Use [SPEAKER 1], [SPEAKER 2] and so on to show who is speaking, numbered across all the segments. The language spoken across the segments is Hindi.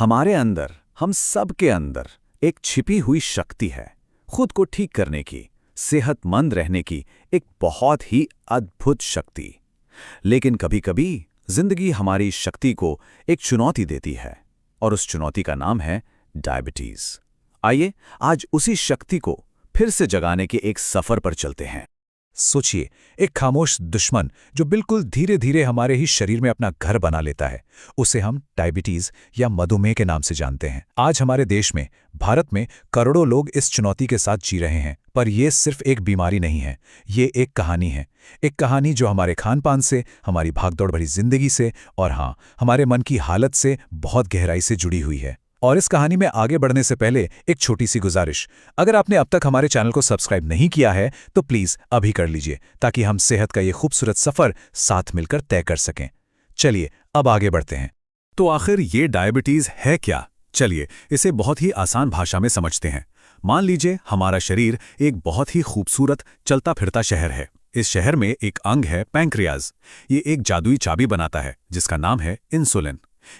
[SPEAKER 1] हमारे अंदर, हम सब के अंदर एक छिपी हुई शक्ति है, खुद को ठीक करने की, सेहतमंद रहने की, एक बहुत ही अद्भुत शक्ति। लेकिन कभी-कभी जिंदगी हमारी इस शक्ति को एक चुनौती देती है, और उस चुनौती का नाम है डायबिटीज। आइए आज उसी शक्ति को फिर से जगाने के एक सफर पर चलते हैं।
[SPEAKER 2] सोचिए, एक खामोश दुश्मन जो बिल्कुल धीरे धीरे हमारे ही शरीर में अपना घर बना लेता है, उसे हम डायबिटीज या मधुमेह के नाम से जानते हैं। आज हमारे देश में, भारत में करोड़ों लोग इस चुनौती के साथ जी रहे हैं। पर यह सिर्फ एक बीमारी नहीं है, ये एक कहानी है। एक कहानी जो हमारे खान पान से, हमारी भागदौड़ भरी जिंदगी से और हाँ, हमारे मन की हालत से बहुत गहराई से जुड़ी हुई है। और इस कहानी में आगे बढ़ने से पहले एक छोटी सी गुजारिश, अगर आपने अब तक हमारे चैनल को सब्सक्राइब नहीं किया है तो प्लीज अभी कर लीजिए, ताकि हम सेहत का ये खूबसूरत सफर साथ मिलकर तय कर सकें। चलिए अब आगे बढ़ते हैं।
[SPEAKER 1] तो आखिर ये डायबिटीज है क्या? चलिए इसे बहुत ही आसान भाषा में समझते हैं। मान लीजिए हमारा शरीर एक बहुत ही खूबसूरत चलता फिरता शहर है। इस शहर में एक अंग है पैंक्रियाज। ये एक जादुई चाबी बनाता है जिसका नाम है इंसुलिन।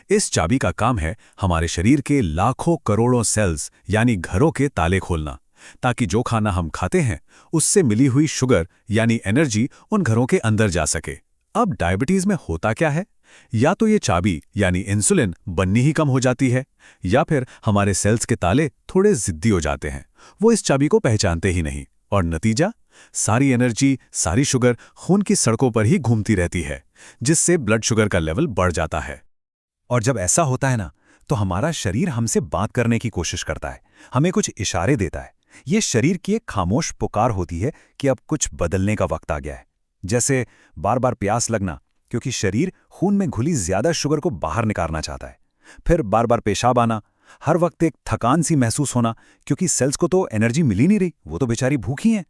[SPEAKER 1] इस चाबी का काम है हमारे शरीर के लाखों करोड़ों सेल्स यानी घरों के ताले खोलना, ताकि जो खाना हम खाते हैं उससे मिली हुई शुगर यानी एनर्जी उन घरों के अंदर जा सके। अब डायबिटीज में होता क्या है? या तो ये चाबी यानी इंसुलिन बननी ही कम हो जाती है, या फिर हमारे सेल्स के ताले थोड़े जिद्दी हो जाते हैं, वो इस चाबी को पहचानते ही नहीं, और नतीजा, सारी एनर्जी, सारी शुगर खून की सड़कों पर ही घूमती रहती है, जिससे ब्लड शुगर का लेवल बढ़ जाता है।
[SPEAKER 2] और जब ऐसा होता है ना, तो हमारा शरीर हमसे बात करने की कोशिश करता है, हमें कुछ इशारे देता है। ये शरीर की एक खामोश पुकार होती है कि अब कुछ बदलने का वक्त आ गया है। जैसे बार बार प्यास लगना, क्योंकि शरीर खून में घुली ज्यादा शुगर को बाहर निकालना चाहता है। फिर बार बार पेशाब आना, हर वक्त एक थकान सी महसूस होना, क्योंकि सेल्स को तो एनर्जी मिल ही नहीं रही, वो तो बेचारी भूखी हैं।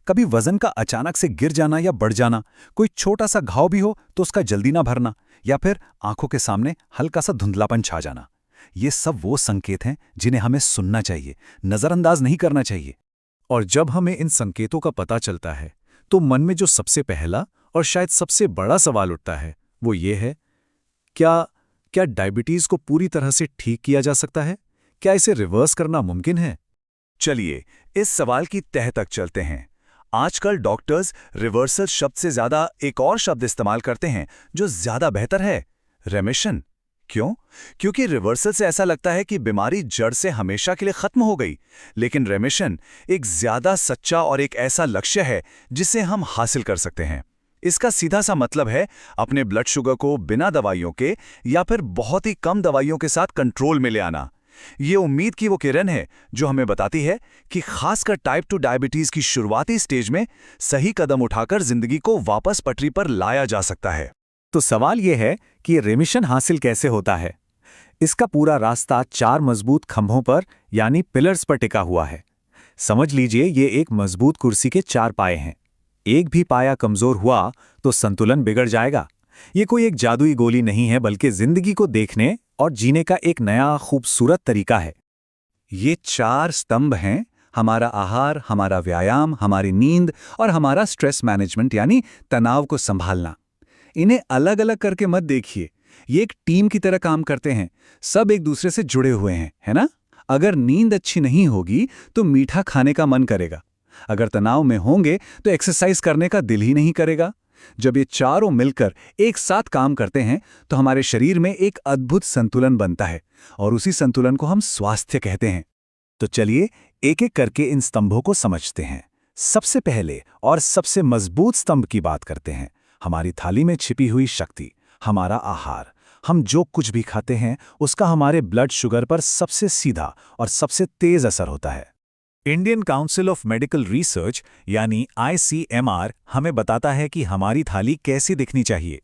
[SPEAKER 2] कभी वजन का अचानक से गिर जाना या बढ़ जाना, कोई छोटा सा घाव भी हो तो उसका जल्दी ना भरना, या फिर आंखों के सामने हल्का सा धुंधलापन छा जाना। ये सब वो संकेत हैं जिन्हें हमें सुनना चाहिए, नजरअंदाज नहीं करना चाहिए।
[SPEAKER 1] और जब हमें इन संकेतों का पता चलता है तो मन में जो सबसे पहला और शायद सबसे बड़ा सवाल उठता है वो ये है, क्या डायबिटीज को पूरी तरह से ठीक किया जा सकता है? क्या इसे रिवर्स करना मुमकिन है? चलिए इस सवाल की तह तक चलते हैं। आजकल डॉक्टर्स रिवर्सल शब्द से ज्यादा एक और शब्द इस्तेमाल करते हैं जो ज्यादा बेहतर है, रेमिशन। क्यों? क्योंकि रिवर्सल से ऐसा लगता है कि बीमारी जड़ से हमेशा के लिए खत्म हो गई, लेकिन रेमिशन एक ज्यादा सच्चा और एक ऐसा लक्ष्य है जिसे हम हासिल कर सकते हैं। इसका सीधा सा मतलब है अपने ब्लड शुगर को बिना दवाइयों के या फिर बहुत ही कम दवाइयों के साथ कंट्रोल में ले आना। ये उम्मीद की वो किरण है जो हमें बताती है कि खासकर टाइप 2 डायबिटीज की शुरुआती स्टेज में सही कदम उठाकर जिंदगी को वापस पटरी पर लाया जा सकता है।
[SPEAKER 2] तो सवाल यह है कि ये रेमिशन हासिल कैसे होता है? इसका पूरा रास्ता 4 मजबूत खंभों पर यानी पिलर्स पर टिका हुआ है। समझ लीजिए ये एक मजबूत कुर्सी के 4 पाए हैं। एक भी पाया कमजोर हुआ तो संतुलन बिगड़ जाएगा। ये कोई एक जादुई गोली नहीं है, बल्कि जिंदगी को देखने और जीने का एक नया खूबसूरत तरीका है। ये 4 स्तंभ हैं: हमारा आहार, हमारा व्यायाम, हमारी नींद और हमारा स्ट्रेस मैनेजमेंट यानी तनाव को संभालना। इन्हें अलग अलग करके मत देखिए, ये एक टीम की तरह काम करते हैं, सब एक दूसरे से जुड़े हुए हैं, है ना? अगर नींद अच्छी नहीं होगी तो मीठा खाने का मन करेगा, अगर तनाव में होंगे तो एक्सरसाइज करने का दिल ही नहीं करेगा। जब ये चारों मिलकर एक साथ काम करते हैं तो हमारे शरीर में एक अद्भुत संतुलन बनता है, और उसी संतुलन को हम स्वास्थ्य कहते हैं। तो चलिए एक एक करके इन स्तंभों को समझते हैं। सबसे पहले और सबसे मजबूत स्तंभ की बात करते हैं, हमारी थाली में छिपी हुई शक्ति, हमारा आहार। हम जो कुछ भी खाते हैं उसका हमारे ब्लड शुगर पर सबसे सीधा और सबसे तेज असर होता है। Indian council of medical research यानी ICMR हमें बताता है कि हमारी थाली कैसी दिखनी चाहिए।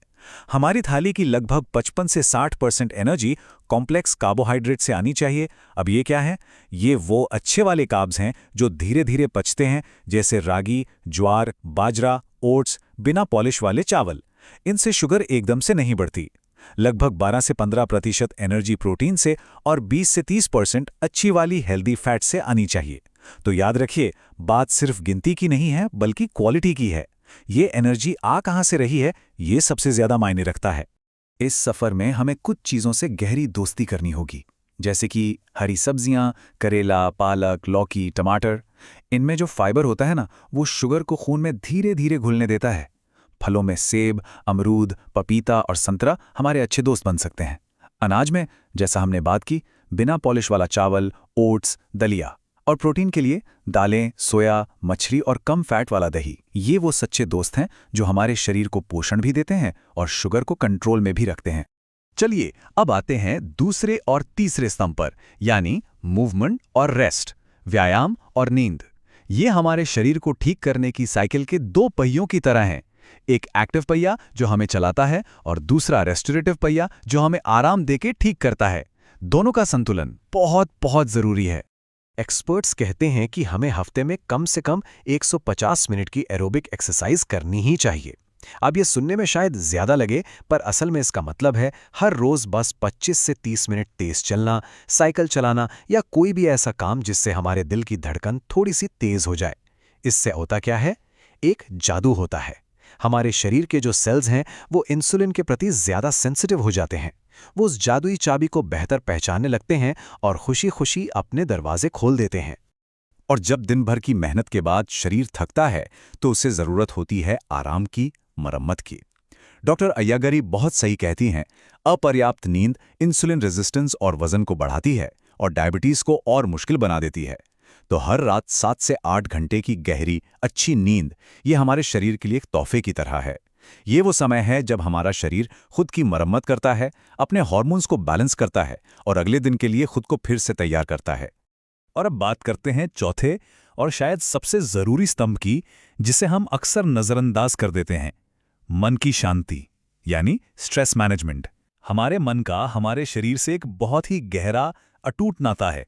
[SPEAKER 2] हमारी थाली की लगभग 55 से 60% एनर्जी कॉम्प्लेक्स कार्बोहाइड्रेट से आनी चाहिए। अब ये क्या है? ये वो अच्छे वाले कार्ब्स हैं जो धीरे धीरे पचते हैं, जैसे रागी, ज्वार, बाजरा, ओट्स, बिना पॉलिश वाले चावल। इनसे शुगर एकदम से नहीं बढ़ती। लगभग 12 से 15% एनर्जी प्रोटीन से और 20 से 30% अच्छी वाली हेल्दी फैट से आनी चाहिए। तो याद रखिए, बात सिर्फ गिनती की नहीं है बल्कि क्वालिटी की है। ये एनर्जी आ कहां से रही है, ये सबसे ज्यादा मायने रखता है। इस सफर में हमें कुछ चीजों से गहरी दोस्ती करनी होगी। जैसे कि हरी सब्जियां, करेला, पालक, लौकी, टमाटर। इनमें जो फाइबर होता है ना, वो शुगर को खून में धीरे धीरे घुलने देता है। फलों में सेब, अमरूद, पपीता और संतरा हमारे अच्छे दोस्त बन सकते हैं। अनाज में, जैसा हमने बात की, बिना पॉलिश वाला चावल, ओट्स, दलिया। और प्रोटीन के लिए दालें, सोया, मछली और कम फैट वाला दही। ये वो सच्चे दोस्त हैं जो हमारे शरीर को पोषण भी देते हैं और शुगर को कंट्रोल में भी रखते हैं।
[SPEAKER 1] चलिए अब आते हैं दूसरे और तीसरे स्तंभ पर, यानी मूवमेंट और रेस्ट, व्यायाम और नींद। ये हमारे शरीर को ठीक करने की साइकिल के दो पहियों की तरह हैं। एक एक्टिव पहिया जो हमें चलाता है और दूसरा रेस्टोरेटिव पहिया जो हमें आराम देके ठीक करता है। दोनों का संतुलन बहुत बहुत जरूरी है।
[SPEAKER 3] एक्सपर्ट्स कहते हैं कि हमें हफ्ते में कम से कम 150 मिनट की एरोबिक एक्सरसाइज करनी ही चाहिए। अब ये सुनने में शायद ज्यादा लगे, पर असल में इसका मतलब है हर रोज बस 25 से 30 मिनट तेज चलना, साइकिल चलाना या कोई भी ऐसा काम जिससे हमारे दिल की धड़कन थोड़ी सी तेज हो जाए। इससे होता क्या है? एक जादू होता है। हमारे शरीर के जो सेल्स हैं वो इंसुलिन के प्रति ज्यादा सेंसिटिव हो जाते हैं। वो उस जादुई चाबी को बेहतर पहचानने लगते हैं और खुशी खुशी अपने दरवाजे खोल देते हैं।
[SPEAKER 2] और जब दिन भर की मेहनत के बाद शरीर थकता है तो उसे जरूरत होती है आराम की, मरम्मत की। डॉक्टर अय्यागरी बहुत सही कहती हैं, अपर्याप्त नींद इंसुलिन रेजिस्टेंस और वजन को बढ़ाती है और डायबिटीज को और मुश्किल बना देती है। तो हर रात 7 से 8 घंटे की गहरी, अच्छी नींद ये हमारे शरीर के लिए एक तोहफे की तरह है। ये वो समय है जब हमारा शरीर खुद की मरम्मत करता है, अपने हार्मोन्स को बैलेंस करता है और अगले दिन के लिए खुद को फिर से तैयार करता है। और अब बात करते हैं चौथे और शायद सबसे जरूरी स्तंभ की, जिसे हम अक्सर नजरअंदाज कर देते हैं, मन की शांति, यानी स्ट्रेस मैनेजमेंट। हमारे मन का हमारे शरीर से एक बहुत ही गहरा, अटूट नाता है।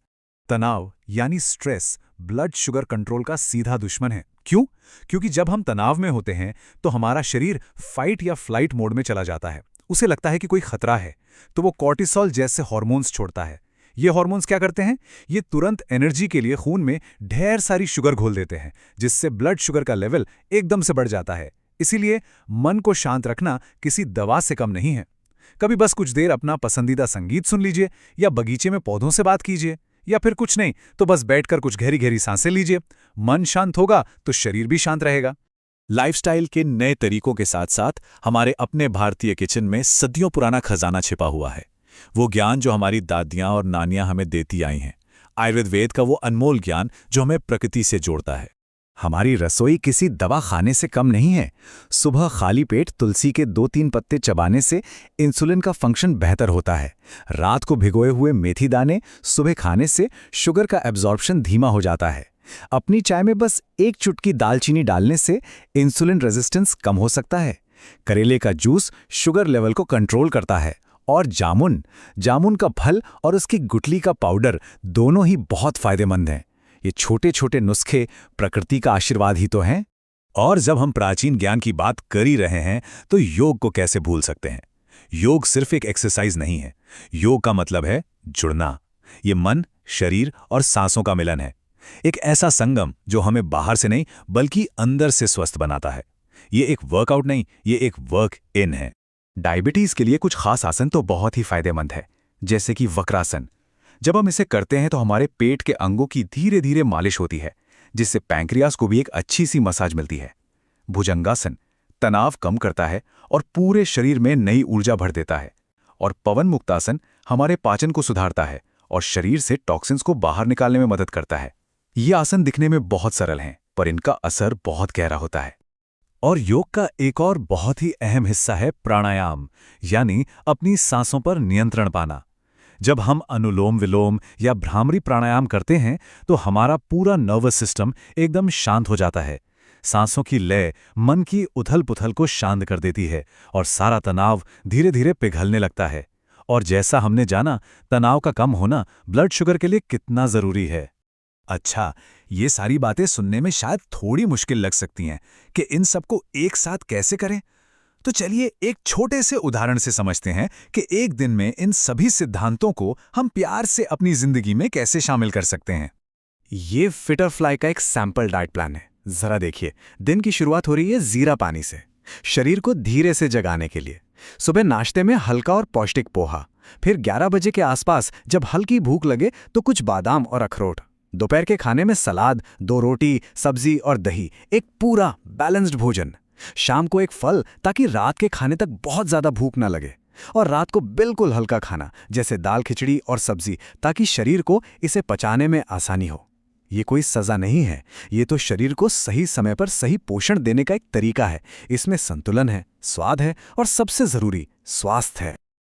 [SPEAKER 2] तनाव यानी स्ट्रेस ब्लड शुगर कंट्रोल का सीधा दुश्मन है। क्यों? क्योंकि जब हम तनाव में होते हैं तो हमारा शरीर फाइट या फ्लाइट मोड में चला जाता है। उसे लगता है कि कोई खतरा है, तो वो कॉर्टिसोल जैसे हार्मोन्स छोड़ता है। ये हार्मोन्स क्या करते हैं? ये तुरंत एनर्जी के लिए खून में ढेर सारी शुगर घोल देते हैं, जिससे ब्लड शुगर का लेवल एकदम से बढ़ जाता है। इसीलिए मन को शांत रखना किसी दवा से कम नहीं है। कभी बस कुछ देर अपना पसंदीदा संगीत सुन लीजिए, या बगीचे में पौधों से बात कीजिए, या फिर कुछ नहीं तो बस बैठकर कुछ गहरी गहरी सांसें लीजिए। मन शांत होगा तो शरीर भी शांत रहेगा। लाइफस्टाइल के नए तरीकों के साथ साथ हमारे अपने भारतीय किचन में सदियों पुराना खजाना छिपा हुआ है। वो ज्ञान जो हमारी दादियां और नानियां हमें देती आई हैं। आयुर्वेद का वो अनमोल ज्ञान जो हमें प्रकृति से जोड़ता है। हमारी रसोई किसी दवा खाने से कम नहीं है। सुबह खाली पेट तुलसी के 2-3 पत्ते चबाने से इंसुलिन का फंक्शन बेहतर होता है। रात को भिगोए हुए मेथी दाने सुबह खाने से शुगर का एब्जॉर्प्शन धीमा हो जाता है। अपनी चाय में बस 1 चुटकी दालचीनी डालने से इंसुलिन रेजिस्टेंस कम हो सकता है। करेले का जूस शुगर लेवल को कंट्रोल करता है। और जामुन का फल और उसकी गुठली का पाउडर दोनों ही बहुत फायदेमंद हैं। ये छोटे छोटे नुस्खे प्रकृति का आशीर्वाद ही तो हैं। और जब हम प्राचीन ज्ञान की बात कर ही रहे हैं तो योग को कैसे भूल सकते हैं? योग सिर्फ एक एक्सरसाइज नहीं है। योग का मतलब है जुड़ना। ये मन, शरीर और सांसों का मिलन है। एक ऐसा संगम जो हमें बाहर से नहीं बल्कि अंदर से स्वस्थ बनाता है। ये एक वर्कआउट नहीं, ये एक वर्क इन है। डायबिटीज के लिए कुछ खास आसन तो बहुत ही फायदेमंद है, जैसे कि वक्रासन। जब हम इसे करते हैं तो हमारे पेट के अंगों की धीरे धीरे मालिश होती है, जिससे पैंक्रियास को भी एक अच्छी सी मसाज मिलती है। भुजंगासन तनाव कम करता है और पूरे शरीर में नई ऊर्जा भर देता है। और पवन मुक्तासन हमारे पाचन को सुधारता है और शरीर से टॉक्सिन्स को बाहर निकालने में मदद करता है। ये आसन दिखने में बहुत सरल हैं, पर इनका असर बहुत गहरा होता है। और योग का एक और बहुत ही अहम हिस्सा है प्राणायाम, यानी अपनी सांसों पर नियंत्रण पाना। जब हम अनुलोम विलोम या भ्रामरी प्राणायाम करते हैं तो हमारा पूरा नर्वस सिस्टम एकदम शांत हो जाता है। सांसों की लय मन की उथल पुथल को शांत कर देती है और सारा तनाव धीरे धीरे पिघलने लगता है। और जैसा हमने जाना, तनाव का कम होना ब्लड शुगर के लिए कितना जरूरी है। अच्छा, ये सारी बातें सुनने में शायद थोड़ी मुश्किल लग सकती हैं कि इन सबको एक साथ कैसे करें। तो चलिए एक छोटे से उदाहरण से समझते हैं कि एक दिन में इन सभी सिद्धांतों को हम प्यार से अपनी जिंदगी में कैसे शामिल कर सकते हैं। ये फिटरफ्लाई का एक सैंपल डाइट प्लान है। जरा देखिए, दिन की शुरुआत हो रही है जीरा पानी से, शरीर को धीरे से जगाने के लिए। सुबह नाश्ते में हल्का और पौष्टिक पोहा, फिर 11 बजे के आसपास जब हल्की भूख लगे तो कुछ बादाम और अखरोट। दोपहर के खाने में सलाद, 2 रोटी, सब्जी और दही, एक पूरा बैलेंस्ड भोजन। शाम को एक फल ताकि रात के खाने तक बहुत ज्यादा भूख ना लगे। और रात को बिल्कुल हल्का खाना जैसे दाल, खिचड़ी और सब्जी, ताकि शरीर को इसे पचाने में आसानी हो। ये कोई सजा नहीं है, ये तो शरीर को सही समय पर सही पोषण देने का एक तरीका है। इसमें संतुलन है, स्वाद है और सबसे जरूरी स्वास्थ्य है।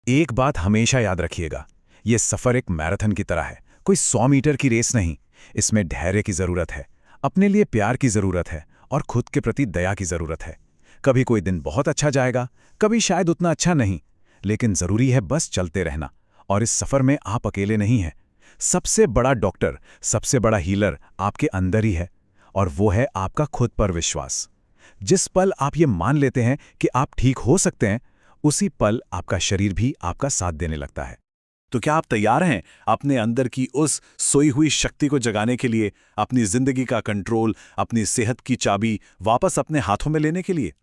[SPEAKER 3] एक बात हमेशा याद रखिएगा, ये सफर एक मैराथन की तरह है, कोई 100 मीटर की रेस नहीं। इसमें धैर्य की जरूरत है, अपने लिए प्यार की जरूरत है और खुद के प्रति दया की जरूरत है। कभी कोई दिन बहुत अच्छा जाएगा, कभी शायद उतना अच्छा नहीं, लेकिन जरूरी है बस चलते रहना। और इस सफर में आप अकेले नहीं हैं। सबसे बड़ा डॉक्टर, सबसे बड़ा हीलर आपके अंदर ही है, और वो है आपका खुद पर विश्वास। जिस पल आप ये मान लेते हैं कि आप ठीक हो सकते हैं, उसी पल आपका शरीर भी आपका साथ देने लगता है।
[SPEAKER 1] तो क्या आप तैयार हैं अपने अंदर की उस सोई हुई शक्ति को जगाने के लिए, अपनी जिंदगी का कंट्रोल, अपनी सेहत की चाबी वापस अपने हाथों में लेने के लिए?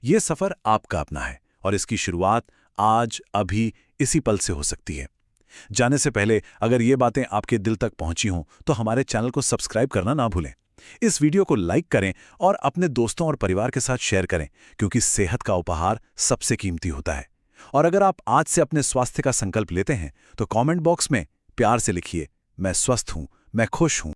[SPEAKER 1] यह सफर आपका अपना है और इसकी शुरुआत आज, अभी, इसी पल से हो सकती है। जाने से पहले अगर ये बातें आपके दिल तक पहुंची हों तो हमारे चैनल को सब्सक्राइब करना ना भूलें। इस वीडियो को लाइक करें और अपने दोस्तों और परिवार के साथ शेयर करें, क्योंकि सेहत का उपहार सबसे कीमती होता है। और अगर आप आज से अपने स्वास्थ्य का संकल्प लेते हैं तो कमेंट बॉक्स में प्यार से लिखिए, मैं स्वस्थ हूं, मैं खुश हूं।